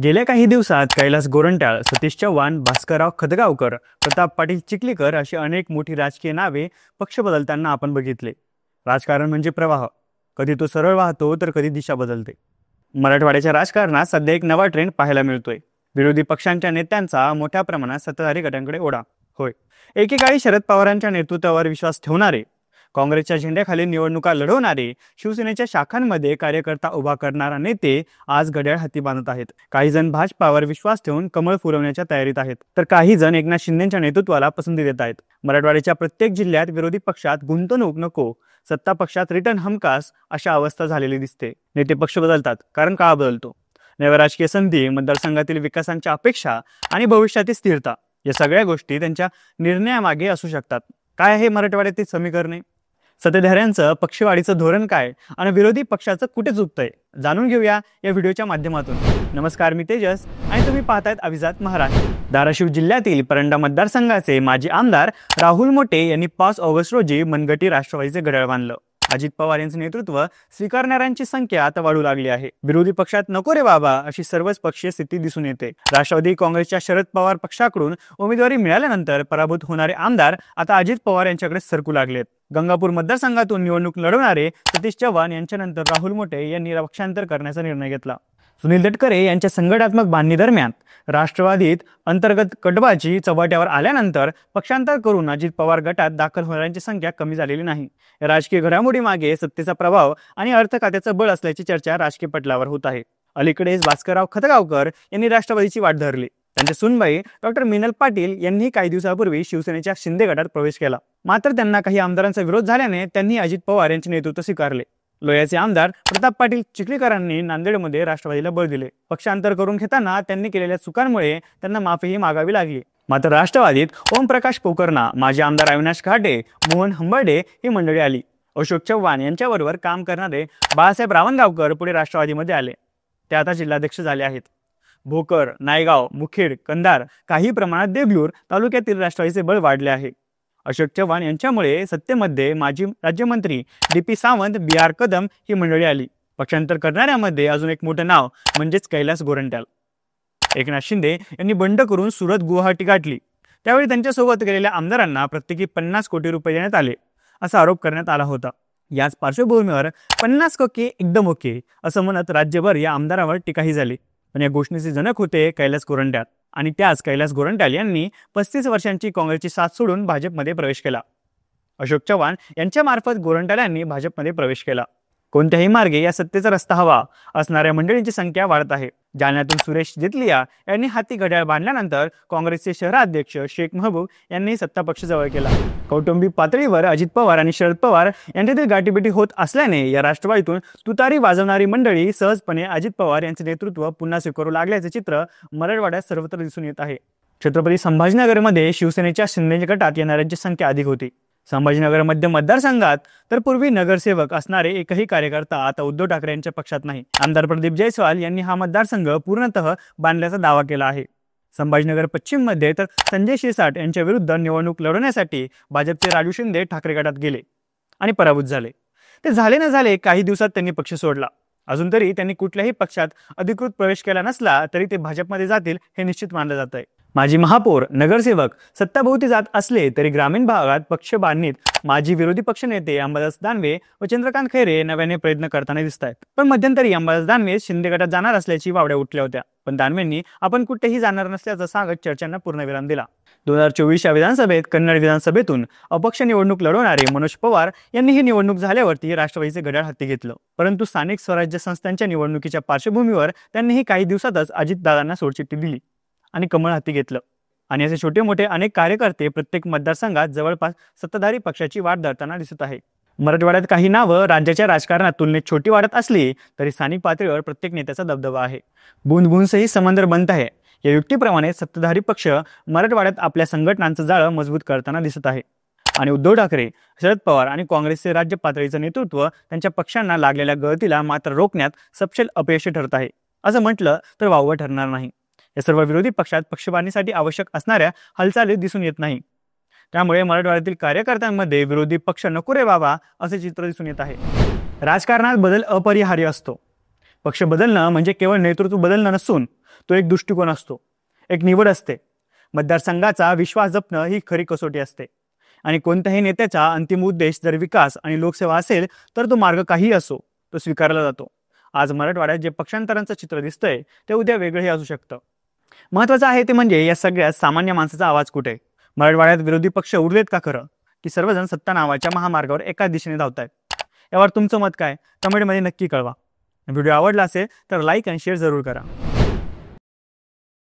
गेल्या काही दिवसात कैलास गोरंट्याल, सतीश चव्हाण, भास्करराव खतगावकर, प्रताप पाटील चिखलीकर अशी अनेक मोठी राजकीय नावे पक्ष बदलताना आपण बघितले. राजकारण म्हणजे प्रवाह. कधी तो सरळ वाहतो तर कधी दिशा बदलते. मराठवाड्याच्या राजकारणात सध्या एक नवा ट्रेंड पाहायला मिळतोय. विरोधी पक्षांच्या नेत्यांचा मोठ्या प्रमाणात सत्ताधारी गटांकडे ओढा. होय, एकेकाळी शरद पवारांच्या नेतृत्वावर विश्वास ठेवणारे, काँग्रेसच्या झेंड्याखाली निवडणुका लढवणारे, शिवसेनेच्या शाखांमध्ये कार्यकर्ता उभा करणारा नेते आज घड्याळ हाती बांधत आहेत. काही जण भाजपावर विश्वास ठेवून कमळ फुलवण्याच्या तयारीत आहेत, तर काही जण एकनाथ शिंदेच्या नेतृत्वाला पसंती देत आहेत. मराठवाड्याच्या प्रत्येक जिल्ह्यात विरोधी पक्षात गुंतवणूक नको, सत्ता पक्षात रिटर्न हमखास अशा अवस्था झालेली दिसते. नेते पक्ष बदलतात कारण काळ बदलतो. नव्या राजकीय संधी, मतदारसंघातील विकासांच्या अपेक्षा आणि भविष्यातील स्थिरता या सगळ्या गोष्टी त्यांच्या निर्णयामागे असू शकतात. काय आहे मराठवाड्यातील समीकरणे? सत्ताधाऱ्यांचं पक्षवाढीचं धोरण काय आणि विरोधी पक्षाचं कुठे चुकतंय जाणून घेऊया या व्हिडिओच्या माध्यमातून. नमस्कार, मी तेजस आणि तुम्ही पाहतायत अभिजात महाराष्ट्र. धाराशिव जिल्ह्यातील परंडा मतदारसंघाचे माजी आमदार राहुल मोटे यांनी 5 ऑगस्ट रोजी मनगटी राष्ट्रवादीचे घड्याळ बांधलं. अजित पवार यांचे नेतृत्व स्वीकारणाऱ्यांची संख्या आता वाढू लागली आहे. विरोधी पक्षात नको रे बाबा अशी सर्वच पक्षीय स्थिती दिसून येते. राष्ट्रवादी काँग्रेसच्या शरद पवार पक्षाकडून उमेदवारी मिळाल्यानंतर पराभूत होणारे आमदार आता अजित पवार यांच्याकडे सरकू लागलेत. गंगापूर मतदारसंघातून निवडणूक लढवणारे सतीश चव्हाण यांच्यानंतर राहुल मोटे यांनी पक्षांतर करण्याचा निर्णय घेतला. सुनील तटकरे यांच्या संघटनात्मक बांधणी दरम्यान राष्ट्रवादीत अंतर्गत कटबाजी चव्हाट्यावर आल्यानंतर पक्षांतर करून अजित पवार गटात दाखल होणाऱ्यांची संख्या कमी झालेली नाही. या राजकीय घडामोडी मागे सत्तेचा प्रभाव आणि अर्थ खात्याचं बळ असल्याची चर्चा राजकीय पटलावर होत आहे. अलीकडेच भास्करराव खतगावकर यांनी राष्ट्रवादीची वाट धरली. त्यांच्या सुनबाई डॉक्टर मिनल पाटील यांनी काही दिवसापूर्वी शिवसेनेच्या शिंदे गटात प्रवेश केला. मात्र त्यांना काही आमदारांचा विरोध झाल्याने त्यांनी अजित पवार यांचे नेतृत्व स्वीकारले. लोह्याचे आमदार प्रताप पाटील चिखलीकरांनी नांदेडमध्ये राष्ट्रवादीला बळ दिले. पक्षांतर करून घेताना त्यांनी केलेल्या चुकांमुळे त्यांना माफीही मागावी लागली. मात्र राष्ट्रवादीत ओमप्रकाश पोकर्णा, माजी आमदार अविनाश घाटे, मोहन हंबर्डे ही मंडळी आली. अशोक चव्हाण यांच्याबरोबर काम करणारे बाळासाहेब रावणगावकर पुढे राष्ट्रवादीमध्ये आले. ते आता जिल्हाध्यक्ष झाले आहेत. भोकर, नायगाव, मुखेड, कंधार, काही प्रमाणात देगलूर तालुक्यातील राष्ट्रवादीचे बळ वाढले आहे. अशोक चव्हाण यांच्यामुळे सत्तेमध्ये माजी राज्यमंत्री डी.पी. सावंत, बी.आर. कदम ही मंडळी आली. पक्षांतर करणाऱ्यामध्ये अजून एक मोठं नाव म्हणजेच कैलास गोरंट्याल. एकनाथ शिंदे यांनी बंड करून सुरत गुवाहाटी गाठली. त्यावेळी त्यांच्यासोबत गेलेल्या आमदारांना प्रत्येकी 50 कोटी रुपये देण्यात आले असा आरोप करण्यात आला होता. याच पार्श्वभूमीवर 50 एकदम ओके असं म्हणत राज्यभर या आमदारावर टीकाही झाली. पण या घोषणेचे जनक होते कैलास गोरंट्याल आणि त्याच कैलास गोरंट्याल यांनी 35 वर्षांची काँग्रेसची साथ सोडून भाजपमध्ये प्रवेश केला. अशोक चव्हाण यांच्या मार्फत गोरंट्याल यांनी भाजपमध्ये प्रवेश केला. कोणत्याही मार्गे या सत्तेचा रस्ता हवा असणाऱ्या मंडळींची संख्या वाढत आहे. जालन्यातून सुरेश जेतलिया यांनी हाती घड्याळ बांधल्यानंतर काँग्रेसचे शहराध्यक्ष शेख महबूब यांनी सत्ता पक्ष जवळ केला. कौटुंबिक पातळीवर अजित पवार आणि शरद पवार यांच्यातील गाठीभेटी होत असल्याने या राष्ट्रवादीतून तुतारी वाजवणारी मंडळी सहजपणे अजित पवार यांचे नेतृत्व पुन्हा स्वीकारू लागल्याचे चित्र मराठवाड्यात सर्वत्र दिसून येत आहे. छत्रपती संभाजीनगरमध्ये शिवसेनेच्या शिंदे गटात येणाऱ्यांची संख्या अधिक होती. संभाजीनगर मध्य मतदारसंघात तर पूर्वी नगरसेवक असणारे एकही कार्यकर्ता आता उद्धव ठाकरे यांच्या पक्षात नाही. आमदार प्रदीप जयस्वाल यांनी हा मतदारसंघ पूर्णतः बांधल्याचा दावा केला आहे. संभाजीनगर पश्चिम मध्ये तर संजय शिरसाट यांच्या विरुद्ध निवडणूक लढवण्यासाठी भाजपचे राजू शिंदे ठाकरे गटात गेले आणि पराभूत झाले. ते झाले न झाले काही दिवसात त्यांनी पक्ष सोडला. अजून तरी त्यांनी कुठल्याही पक्षात अधिकृत प्रवेश केला नसला तरी ते भाजपमध्ये जातील हे निश्चित मानलं जात आहे. माजी महापौर, नगरसेवक सत्ताभोवती जात असले तरी ग्रामीण भागात पक्ष बांधणीत माजी विरोधी पक्षनेते अंबादास दानवे व चंद्रकांत खैरे नव्याने प्रयत्न करताना दिसत आहेत. पण मध्यंतरी अंबादास दानवे शिंदे गटात जाणार असल्याची वावड्या उठल्या होत्या. पण दानवेंनी आपण कुठेही जाणार नसल्याचं सांगत चर्चांना पूर्णविराम दिला. 2024 विधानसभेत कन्नड विधानसभेतून अपक्ष निवडणूक लढवणारे मनोज पवार यांनी ही निवडणूक झाल्यावरती राष्ट्रवादीचे घड्याळ हाती घेतलं. परंतु स्थानिक स्वराज्य संस्थांच्या निवडणुकीच्या पार्श्वभूमीवर त्यांनीही काही दिवसातच अजितदादांना सोडचिठ्ठी दिली आणि कमळ हाती घेतलं. आणि असे छोटे मोठे अनेक कार्यकर्ते प्रत्येक मतदारसंघात जवळपास सत्ताधारी पक्षाची वाट धरताना दिसत आहे. मराठवाड्यात काही नावं राज्याच्या राजकारणात तुलनेत छोटी वाटत असली तरी स्थानिक पातळीवर प्रत्येक नेत्याचा दबदबा आहे. बूंद बूंद से ही समंदर बनता है या युक्तीप्रमाणे सत्ताधारी पक्ष मराठवाड्यात आपल्या संघटनांचं जाळं मजबूत करताना दिसत आहे. आणि उद्धव ठाकरे, शरद पवार आणि काँग्रेसचे राज्य पातळीचं नेतृत्व त्यांच्या पक्षांना लागलेल्या गळतीला मात्र रोखण्यात सपशेल अपयशी ठरत आहे असं म्हटलं तर वाववं ठरणार नाही. या सर्व विरोधी पक्षात पक्षबांधणीसाठी आवश्यक असणाऱ्या हालचाली दिसून येत नाही. त्यामुळे मराठवाड्यातील कार्यकर्त्यांमध्ये विरोधी पक्ष नको रे बाबा असे चित्र दिसून येत आहे. राजकारणात बदल अपरिहार्य असतो. पक्ष बदलणं म्हणजे केवळ नेतृत्व बदलणं नसून तो एक दृष्टिकोन असतो, एक निवड असते. मतदारसंघाचा विश्वास जपणं ही खरी कसोटी असते. आणि कोणत्याही नेत्याचा अंतिम उद्देश जर विकास आणि लोकसेवा असेल तर तो मार्ग काही असो तो स्वीकारला जातो. आज मराठवाड्यात जे पक्षांतरांचं चित्र दिसतंय ते उद्या वेगळंही असू शकतं. महत्त्वाचं आहे ते म्हणजे या सगळ्यात सामान्य माणसाचा आवाज कुठे? मराठवाड्यात विरोधी पक्ष उरलेत का खरं, की सर्वजण सत्ता नावाच्या महामार्गावर एकाच दिशेने धावतायत? यावर तुमचं मत काय? कमेंटमध्ये नक्की कळवा. व्हिडिओ आवडला असेल तर लाईक आणि शेअर जरूर करा.